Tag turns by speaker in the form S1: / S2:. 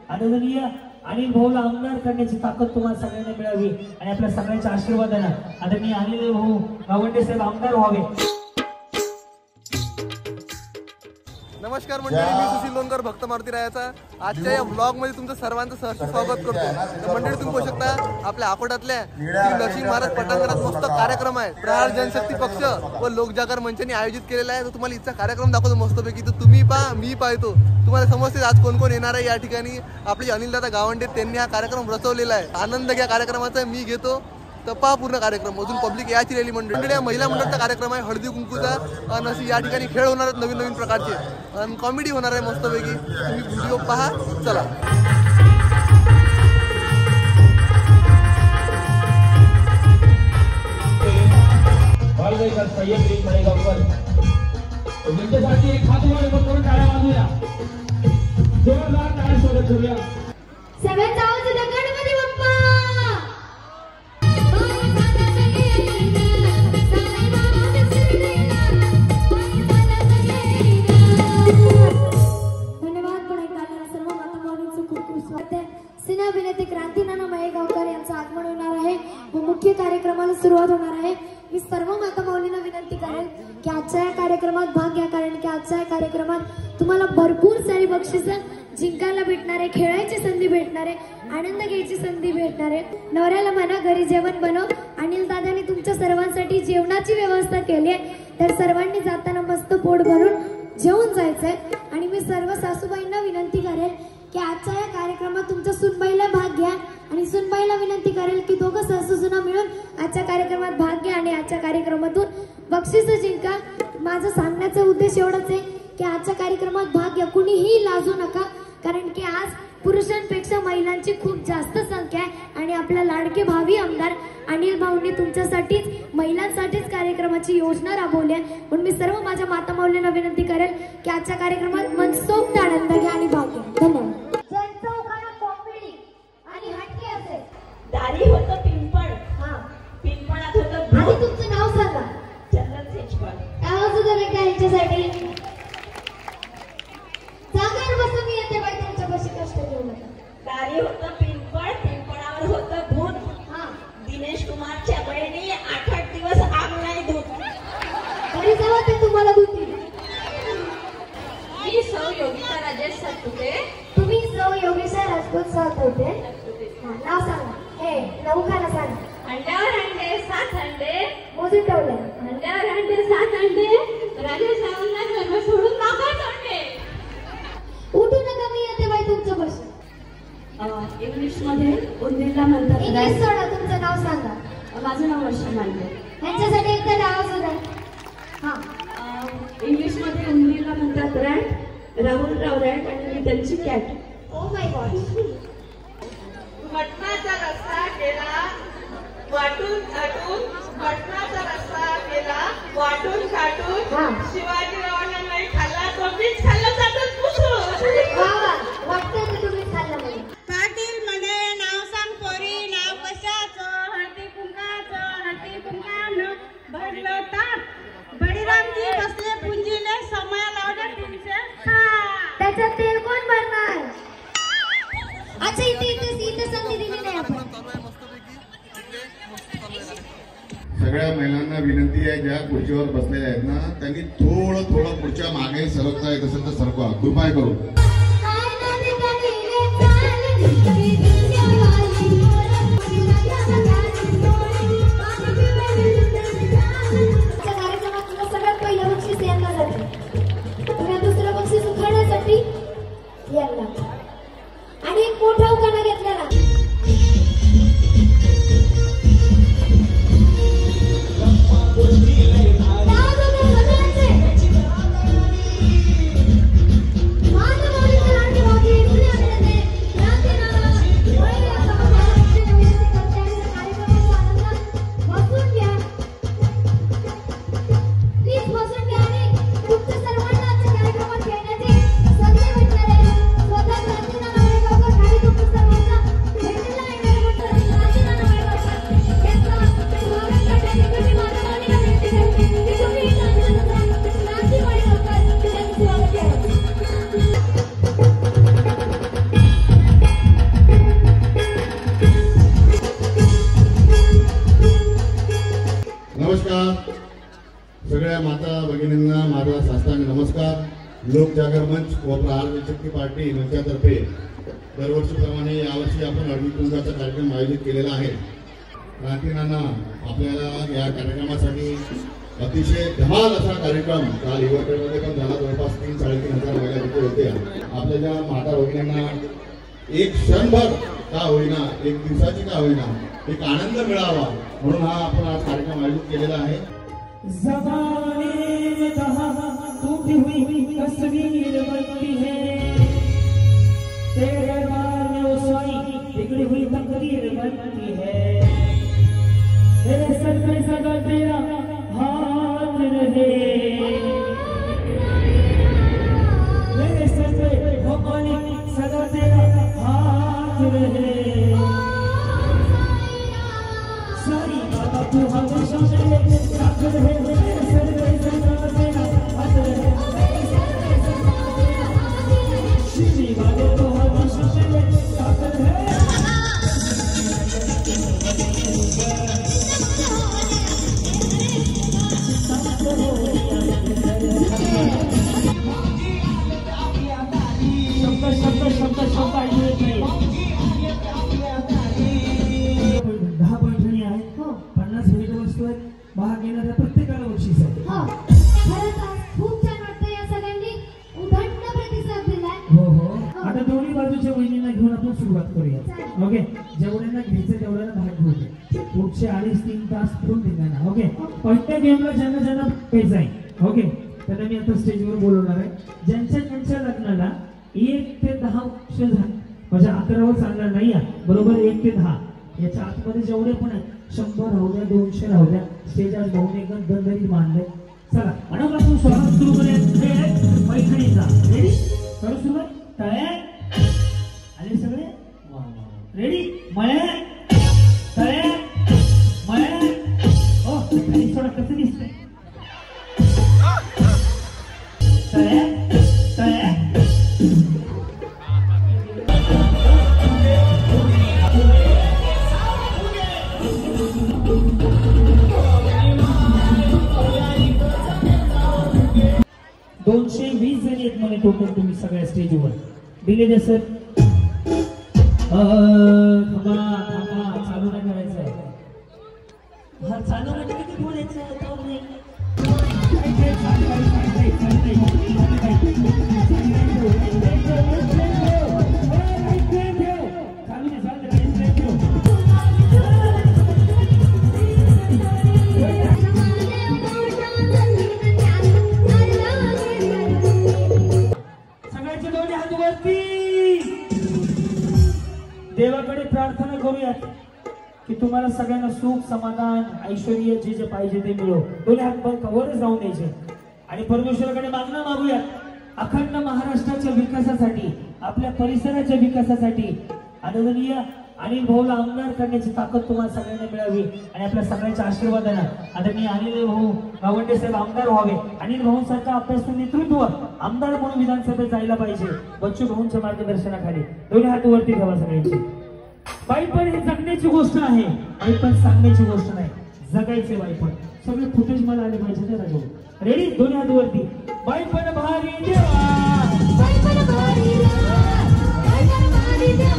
S1: आदरणीय अनिल भाऊला आमदार करण्याची ताकद तुम्हाला सगळ्यांना मिळावी आणि आपल्या सगळ्यांच्या आशीर्वादाने आदरणीय अनिल भाऊ गावंडे साहेब आमदार व्हावे।
S2: नमस्कार मंडळी, मी सुशील लोणकर भक्त मारुती रायाचा आजच्या या ब्लॉग मध्ये तुमचं सर्वांचं सहर्ष स्वागत करतो। तर मंडळी तुम्ही पाहू शकता आपल्या अकोटातल्या श्री नरसिंह महाराज पटांगणात मस्त कार्यक्रम आहे। प्रहार जनशक्ती पक्ष व लोकजागर मंचाने आयोजित केलेला आहे। तर तुम्हाला इथचा कार्यक्रम दाखवतो मस्तपैकी, तर तुम्ही पहा मी पाहतो, तुम्हाला समजते आज कोण कोण येणार आहे। या ठिकाणी आपले अनिलदादा गावंडे त्यांनी हा कार्यक्रम रचवलेला आहे। आनंद घ्या कार्यक्रमाचा, मी घेतो तर पहा पूर्ण कार्यक्रम। अजून पब्लिक याची राहिली मंडळी, महिला मंडळाचा कार्यक्रम आहे हळदी कुंकूचा, आणि अशी या ठिकाणी खेळ होणार आहेत नवीन नवीन प्रकारचे, आणि कॉमेडी होणार आहे मस्तपैकी। तुम्ही व्हिडिओ पहा, चला।
S3: अभिनेते क्रांतीनाना मयेगावकर यांचं आगमन होणार आहे व मुख्य कार्यक्रमाला सुरुवात होणार आहे। मी सर्व माता माऊलींना विनंती करेन की आजच्या या कार्यक्रमात भाग घ्या, कारण की आजच्या या कार्यक्रमात तुम्हाला भरपूर सारी बक्षिसं जिंकायला भेटणार आहे, खेळायची संधी भेटणार आहे, आनंद घ्यायची संधी भेटणार आहे। नवऱ्याला म्हणा घरी जेवण बनव, अनिल दादांनी तुमच्या सर्वांसाठी जेवणाची व्यवस्था केली आहे, तर सर्वांनी जाताना मस्त पोट भरून जेवून जायचंय। आणि मी सर्व सासूबाईंना विनंती करेन की आजच्या या कार्यक्रमात तुमच्या सुनबाईला भाग घ्या, आणि सुनबाईला विनंती करेल की दोघं सासू-सुना मिळून आजच्या कार्यक्रमात भाग घ्या आणि आजच्या कार्यक्रमातून बक्षीस जिंका। माझं सांगण्याचा उद्देश एवढाच आहे की आजच्या कार्यक्रमात भाग घ्या, कुणीही लाजू नका, कारण की आज पुरुषांपेक्षा महिलांची खूप जास्त संख्या आहे। आणि आपल्या लाडके भावी आमदार अनिल भाऊंनी तुमच्यासाठीच महिलांसाठीच कार्यक्रमाची योजना राबवली आहे। म्हणून मी सर्व माझ्या माता माऊलींना विनंती करेल की आजच्या कार्यक्रमात मनसोक्त आनंद घ्या आणि भाग घ्या। धन्यवाद।
S4: दारी होतं पिंपळ, पिंपळात होतं
S3: आणि तुमचं नाव सांगा।
S4: चंदन सेजपाल।
S3: आवाज जरा काय यांच्यासाठी जागर बसून मी येते बाई, तुमच्यापाशी कष्ट घेऊ नका।
S4: दारी होतं पिंपळ, पिंपळावर होतं भूत। दिनेश कुमारच्या बहिणी 8-8 दिवस आग नाही दूध,
S3: तरी जावा ते तुम्हाला दूध दिली।
S4: मी सौ योगिता राजेश सातपुते।
S3: तुम्ही सौ योगेशा राजपूत सातपुते। नाव सांगा। हे नौखाना सांगा।
S4: अंड्यावर अंडे 7 अंडे
S3: मोजून ठेवले।
S4: अंड्यावर अंडे 7 अंडे, राजेश रावांना घर सोडून नाकात अंडे।
S3: उठू नका, मी येते बाई तुमच्यापाशी।
S4: इंग्लिश मध्ये उंदीरला म्हणतात
S3: इंग्लिश सोडा, तुमचं नाव सांगा।
S4: माझं नाव वर्षा मांडे।
S3: यांच्यासाठी एकदा आवाज होता।
S4: इंग्लिश मध्ये उंदीरला म्हणतात रॅट, राहुलराव रॅट आणि मी त्यांची कॅट।
S3: Oh my God.
S4: मटणाचा रस्सा केला वाटून काटून, मटणाचा रस्सा केला वाटून काटून, शिवाजीरावांना नाही खाल्ला तो मीच खाल्ला जातच पुसून।
S3: वाटतं की तुम्हीच खाल्लं म्हणून।
S5: पाटील म्हणे नाव सांग पोरी, नाव कशाचं? हळदी कुंकानं भरलं ताट, बळीरामजी बसले पुंजीले, समय लावले 300।
S3: त्याच्यात तेल कोण भरणार? अच्छा, इथे संधी दिली नाही आपण।
S6: सगळ्या महिलांना विनंती आहे, ज्या खुर्चीवर बसलेल्या आहेत ना, त्यांनी थोडं खुर्च्या मागे सरकता येत असेल तर सरकवा, कृपया करून।
S3: कार्यक्रमात सगळ्यात पहिलं बक्षीस यांना जाते, पुन्हा दुसरं बक्षीस उखाण्यासाठी यांना, आणि एक मोठा उखाणा घेतलेला। स्वतः
S6: लोकजागर मंच व प्रहार जनशक्ती पार्टी मंचातर्फे दरवर्षीप्रमाणे यावर्षी आपण हळदी कुंकवाचा कार्यक्रम आयोजित केलेला आहे. क्रांतीनाना आपल्याला या कार्यक्रमासाठी अतिशय धमाल असा कार्यक्रम काल युवकांमध्ये पण झाला. जवळपास 3-3.5 महिला तिथे होत्या. आपल्या ज्या माता भगिनींना एक क्षणभर का होईना, एक दिवसाची का होईना, एक आनंद मिळावा म्हणून हा आपण आज कार्यक्रम आयोजित केलेला आहे.
S1: ज़बाने में कहा टूटी हुई तस्वीर बनती है, तेरे दरबार में उसाई बिगड़ी हुई तकदीर बनती है, तेरे सर पे सदा तेरा हाथ रहे, तेरे सर पे हो मालिक सदा तेरा हाथ रहे, सारी बाबा तू हमेशा मेरे साथ रहे, तेरे सर पे सदा तेरा हाथ रहे, सारी बाबा तू हमेशा मेरे साथ रहे. शब्द ऐकू येत नाही. 10 पैठणी आहेत, 50 भेटवस्तू आहेत. भाग घेणाऱ्या प्रत्येकाला बक्षीस आहे.
S3: खरंच आज खूप छान वाटतं. या सगळ्यांनी उदंड प्रतिसाद दिलाय.
S1: हो. आता दोन्ही बाजूच्या वहिनींना घेऊन आपण सुरुवात करूया. ओके, जेवढ्यांना घ्यायचं तेवढ्यांना भाग घेऊ. पुढचे 2.5-3 तास फुल ठिकाणा. ओके, पहिल्या गेमला ज्यांना पैसा आहे, ओके, त्यांना मी आता स्टेजवर बोलवणार आहे. ज्यांच्या लग्नाला 1 ते 10 वर्ष झाली, म्हणजे 11वर चालणार नाही. बरोबर 1 ते 10 याच्या आतमध्ये जेवढे पण आहेत, 100 राहू द्या, 200 राहू द्या. स्टेज आज भाऊने एकदम दणदणीत मांडलंय. चला मनापासून स्वागत सुरू करूया पैठणीचा. रेडी करू सुरुवात. तयार आले सगळे? रेडी? मळ्या तयार मळ्या. हो पैठणी थोडं कसं दिसतंय? तयार तयार. $220 जण आहेत म्हणे टोटल तुम्ही सगळ्या स्टेजवर. दिले दे सर. थांबा चालू नाही करायचं आहे. हा चालू म्हणजे किती बोलायचं आहे? सगळ्याचे दोन्ही हात वरती. देवाकडे प्रार्थना करूयात की तुम्हाला सगळ्यांना सुख समाधान ऐश्वर्य जे पाहिजे ते मिळो. दोन्ही हात वरच जाऊन द्यायचे आणि परमेश्वराकडे मागणं मागूया. अखंड महाराष्ट्राच्या विकासासाठी, आपल्या परिसराच्या विकासासाठी आदरणीय अनिल भाऊला आमदार करण्याची ताकद तुम्हाला सगळ्यांना मिळावी आणि आपल्या सगळ्यांच्या आशीर्वादानं आदरणीय अनिल भाऊ गावंडे साहेब आमदार व्हावे. अनिल भाऊंसारखा अभ्यासू नेतृत्व आमदार म्हणून विधानसभेत जायला पाहिजे. बच्चू भाऊंच्या मार्गदर्शनाखाली. दोन्ही हात वरती ठेवा सगळ्यांची. बाईपण ही जगण्याची गोष्ट आहे, बाईपण सांगण्याची गोष्ट नाही. जगायचे बाईपण. सगळे फुटेज मला आले पाहिजे ना राजू. रेडी? दोन्ही हात वरती. बाईपण भारी देवा, बाईपण भारी देवा, बाईपण भारी देवा.